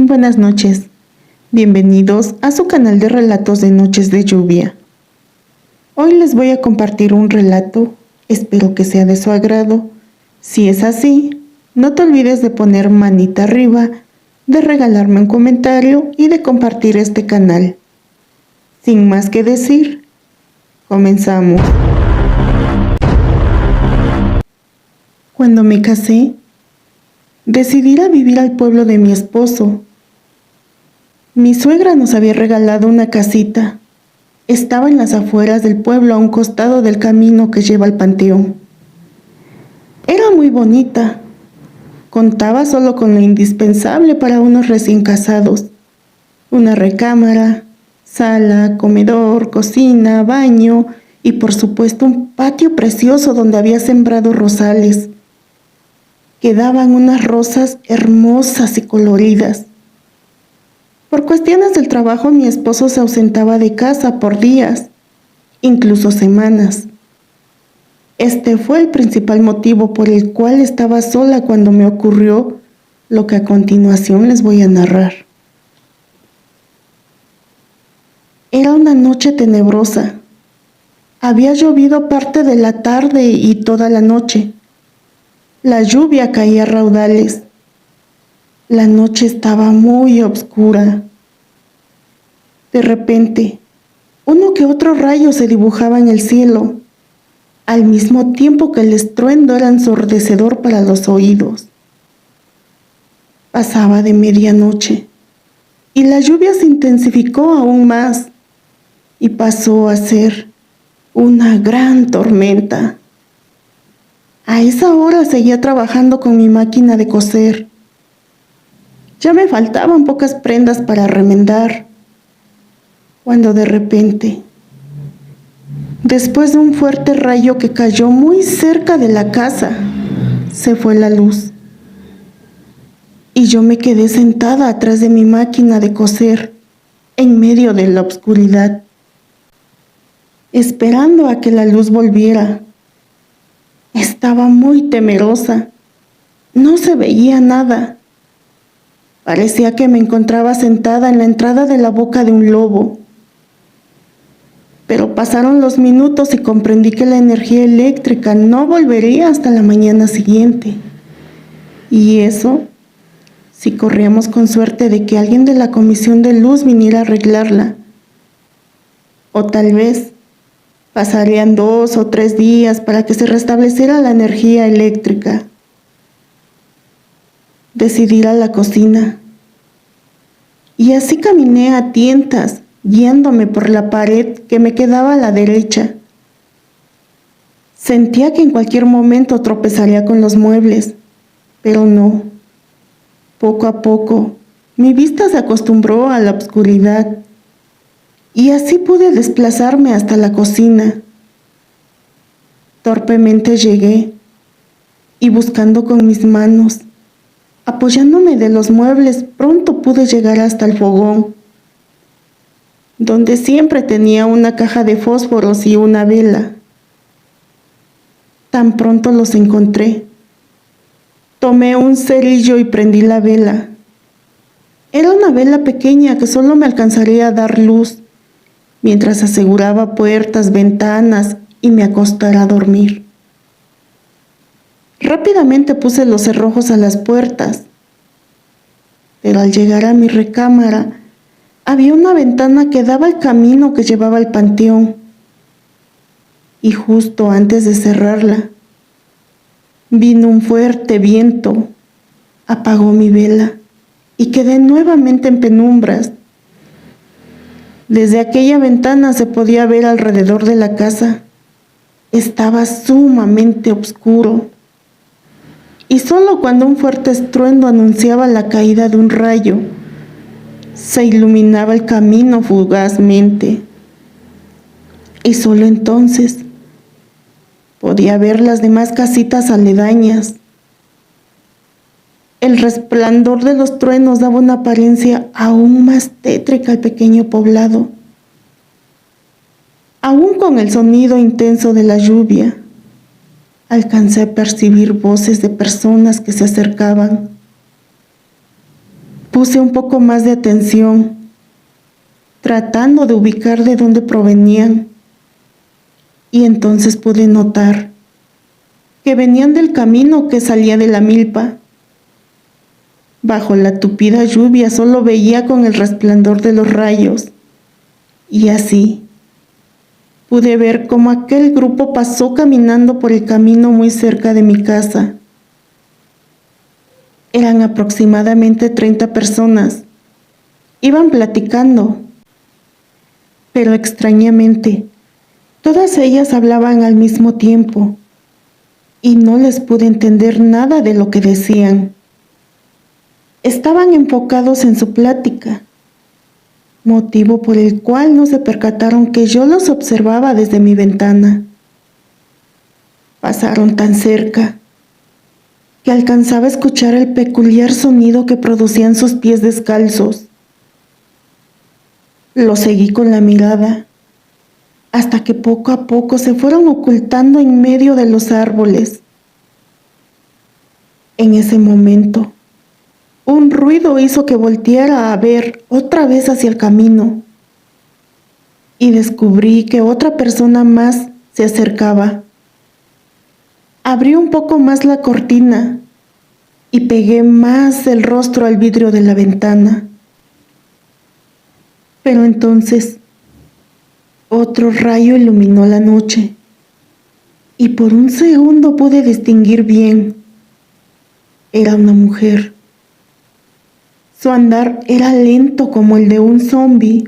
Buenas noches, bienvenidos a su canal de relatos de Noches de Lluvia. Hoy les voy a compartir un relato, espero que sea de su agrado. Si es así, no te olvides de poner manita arriba, de regalarme un comentario y de compartir este canal. Sin más que decir, comenzamos. Cuando me casé, decidí ir a vivir al pueblo de mi esposo. Mi suegra nos había regalado una casita. Estaba en las afueras del pueblo, a un costado del camino que lleva al panteón. Era muy bonita. Contaba solo con lo indispensable para unos recién casados: una recámara, sala, comedor, cocina, baño y por supuesto un patio precioso donde había sembrado rosales. Quedaban unas rosas hermosas y coloridas. Por cuestiones del trabajo, mi esposo se ausentaba de casa por días, incluso semanas. Este fue el principal motivo por el cual estaba sola cuando me ocurrió lo que a continuación les voy a narrar. Era una noche tenebrosa. Había llovido parte de la tarde y toda la noche. La lluvia caía a raudales. La noche estaba muy oscura. De repente, uno que otro rayo se dibujaba en el cielo, al mismo tiempo que el estruendo era ensordecedor para los oídos. Pasaba de medianoche y la lluvia se intensificó aún más y pasó a ser una gran tormenta. A esa hora seguía trabajando con mi máquina de coser. Ya me faltaban pocas prendas para remendar, cuando de repente, después de un fuerte rayo que cayó muy cerca de la casa, se fue la luz. Y yo me quedé sentada atrás de mi máquina de coser, en medio de la oscuridad, esperando a que la luz volviera. Estaba muy temerosa. No se veía nada. Parecía que me encontraba sentada en la entrada de la boca de un lobo. Pero pasaron los minutos y comprendí que la energía eléctrica no volvería hasta la mañana siguiente. Y eso, si corríamos con suerte de que alguien de la comisión de luz viniera a arreglarla. O tal vez pasarían 2 o 3 días para que se restableciera la energía eléctrica. Decidí ir a la cocina. Y así caminé a tientas, guiándome por la pared que me quedaba a la derecha. Sentía que en cualquier momento tropezaría con los muebles, pero no. Poco a poco, mi vista se acostumbró a la oscuridad y así pude desplazarme hasta la cocina. Torpemente llegué y buscando con mis manos, apoyándome de los muebles, pronto pude llegar hasta el fogón, donde siempre tenía una caja de fósforos y una vela. Tan pronto los encontré, tomé un cerillo y prendí la vela. Era una vela pequeña que solo me alcanzaría a dar luz, mientras aseguraba puertas, ventanas y me acostara a dormir. Rápidamente puse los cerrojos a las puertas, pero al llegar a mi recámara, había una ventana que daba al camino que llevaba al panteón. Y justo antes de cerrarla, vino un fuerte viento, apagó mi vela y quedé nuevamente en penumbras. Desde aquella ventana se podía ver alrededor de la casa. Estaba sumamente oscuro. Y solo cuando un fuerte estruendo anunciaba la caída de un rayo, se iluminaba el camino fugazmente. Y solo entonces podía ver las demás casitas aledañas. El resplandor de los truenos daba una apariencia aún más tétrica al pequeño poblado. Aún con el sonido intenso de la lluvia, alcancé a percibir voces de personas que se acercaban. Puse un poco más de atención, tratando de ubicar de dónde provenían, y entonces pude notar que venían del camino que salía de la milpa. Bajo la tupida lluvia solo veía con el resplandor de los rayos, y así pude ver cómo aquel grupo pasó caminando por el camino muy cerca de mi casa. Eran aproximadamente 30 personas. Iban platicando, pero extrañamente, todas ellas hablaban al mismo tiempo, y no les pude entender nada de lo que decían. Estaban enfocados en su plática, motivo por el cual no se percataron que yo los observaba desde mi ventana. Pasaron tan cerca que alcanzaba a escuchar el peculiar sonido que producían sus pies descalzos. Los seguí con la mirada, hasta que poco a poco se fueron ocultando en medio de los árboles. En ese momento, un ruido hizo que volteara a ver otra vez hacia el camino, y descubrí que otra persona más se acercaba. Abrí un poco más la cortina y pegué más el rostro al vidrio de la ventana. Pero entonces, otro rayo iluminó la noche, y por un segundo pude distinguir bien. Era una mujer. Su andar era lento como el de un zombi.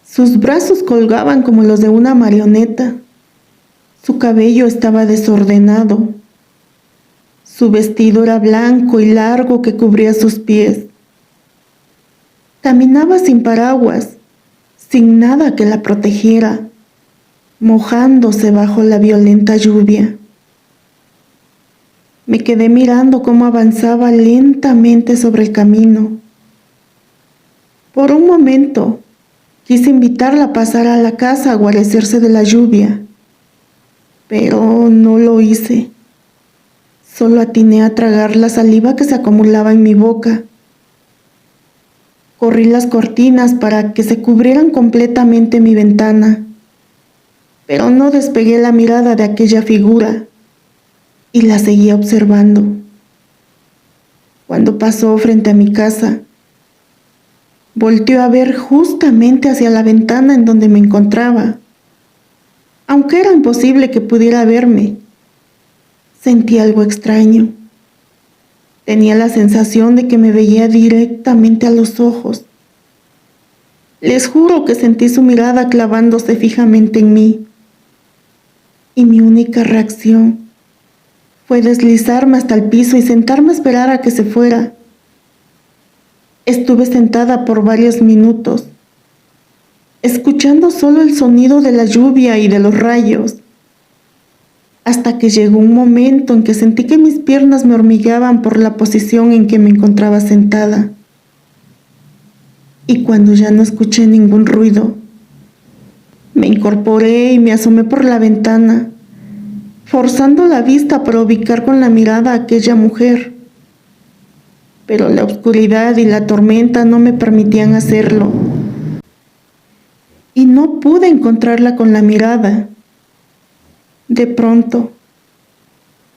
Sus brazos colgaban como los de una marioneta. Su cabello estaba desordenado. Su vestido era blanco y largo que cubría sus pies. Caminaba sin paraguas, sin nada que la protegiera, mojándose bajo la violenta lluvia. Me quedé mirando cómo avanzaba lentamente sobre el camino. Por un momento, quise invitarla a pasar a la casa a guarecerse de la lluvia, pero no lo hice. Solo atiné a tragar la saliva que se acumulaba en mi boca. Corrí las cortinas para que se cubrieran completamente mi ventana, pero no despegué la mirada de aquella figura y la seguía observando. Cuando pasó frente a mi casa, volteó a ver justamente hacia la ventana en donde me encontraba. Aunque era imposible que pudiera verme, sentí algo extraño. Tenía la sensación de que me veía directamente a los ojos. Les juro que sentí su mirada clavándose fijamente en mí, y mi única reacción fue deslizarme hasta el piso y sentarme a esperar a que se fuera. Estuve sentada por varios minutos, escuchando solo el sonido de la lluvia y de los rayos, hasta que llegó un momento en que sentí que mis piernas me hormigueaban por la posición en que me encontraba sentada. Y cuando ya no escuché ningún ruido, me incorporé y me asomé por la ventana, forzando la vista para ubicar con la mirada a aquella mujer. Pero la oscuridad y la tormenta no me permitían hacerlo, y no pude encontrarla con la mirada. De pronto,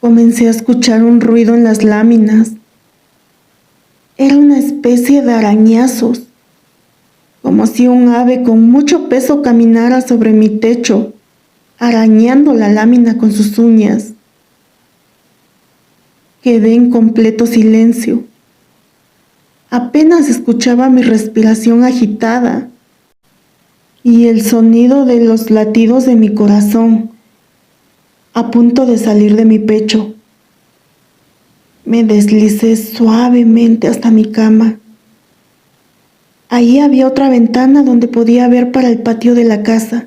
comencé a escuchar un ruido en las láminas. Era una especie de arañazos, como si un ave con mucho peso caminara sobre mi techo, arañando la lámina con sus uñas. Quedé en completo silencio. Apenas escuchaba mi respiración agitada y el sonido de los latidos de mi corazón, a punto de salir de mi pecho. Me deslicé suavemente hasta mi cama. Ahí había otra ventana donde podía ver para el patio de la casa.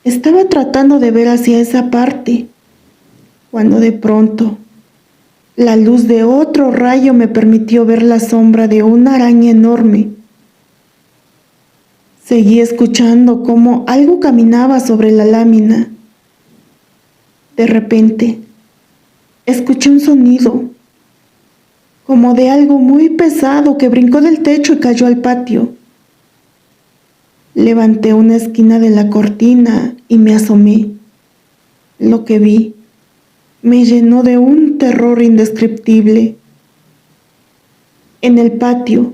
Estaba tratando de ver hacia esa parte, cuando de pronto la luz de otro rayo me permitió ver la sombra de una araña enorme. Seguí escuchando cómo algo caminaba sobre la lámina. De repente, escuché un sonido. como de algo muy pesado que brincó del techo y cayó al patio. Levanté una esquina de la cortina y me asomé. Lo que vi me llenó de un terror indescriptible. En el patio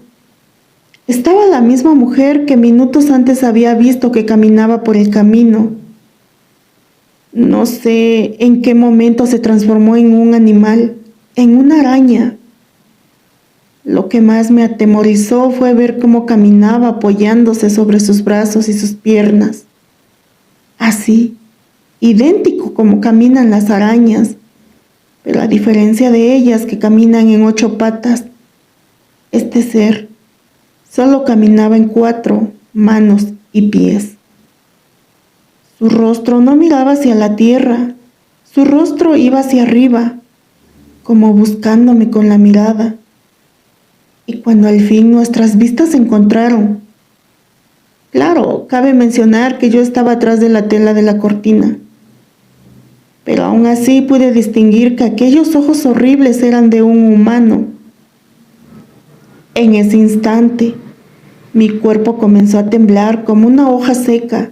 estaba la misma mujer que minutos antes había visto que caminaba por el camino. No sé en qué momento se transformó en un animal, en una araña. Lo que más me atemorizó fue ver cómo caminaba apoyándose sobre sus brazos y sus piernas. Así, idéntico como caminan las arañas, pero a diferencia de ellas que caminan en 8 patas, este ser solo caminaba en 4 manos y pies. Su rostro no miraba hacia la tierra, su rostro iba hacia arriba, como buscándome con la mirada. Y cuando al fin nuestras vistas se encontraron, claro, cabe mencionar que yo estaba atrás de la tela de la cortina, pero aún así pude distinguir que aquellos ojos horribles eran de un humano. En ese instante, mi cuerpo comenzó a temblar como una hoja seca.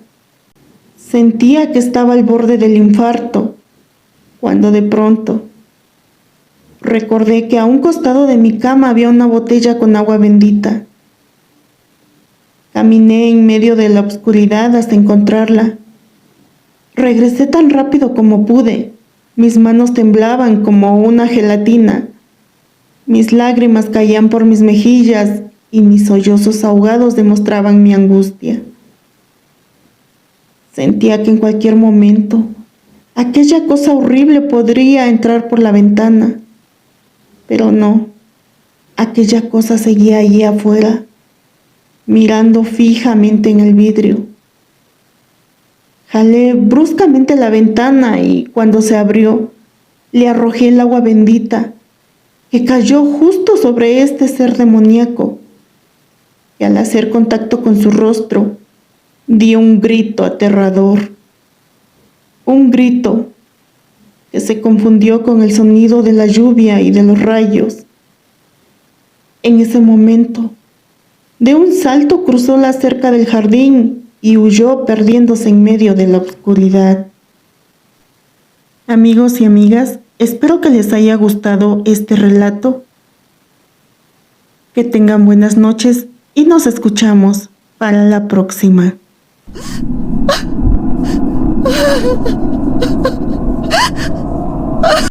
Sentía que estaba al borde del infarto, cuando de pronto recordé que a un costado de mi cama había una botella con agua bendita. Caminé en medio de la oscuridad hasta encontrarla. Regresé tan rápido como pude. Mis manos temblaban como una gelatina. Mis lágrimas caían por mis mejillas y mis sollozos ahogados demostraban mi angustia. Sentía que en cualquier momento aquella cosa horrible podría entrar por la ventana. Pero no, aquella cosa seguía allí afuera, mirando fijamente en el vidrio. Jalé bruscamente la ventana y cuando se abrió, le arrojé el agua bendita, que cayó justo sobre este ser demoníaco, y al hacer contacto con su rostro, di un grito aterrador. Un grito que se confundió con el sonido de la lluvia y de los rayos. En ese momento, de un salto cruzó la cerca del jardín y huyó perdiéndose en medio de la oscuridad. Amigos y amigas, espero que les haya gustado este relato. Que tengan buenas noches y nos escuchamos para la próxima.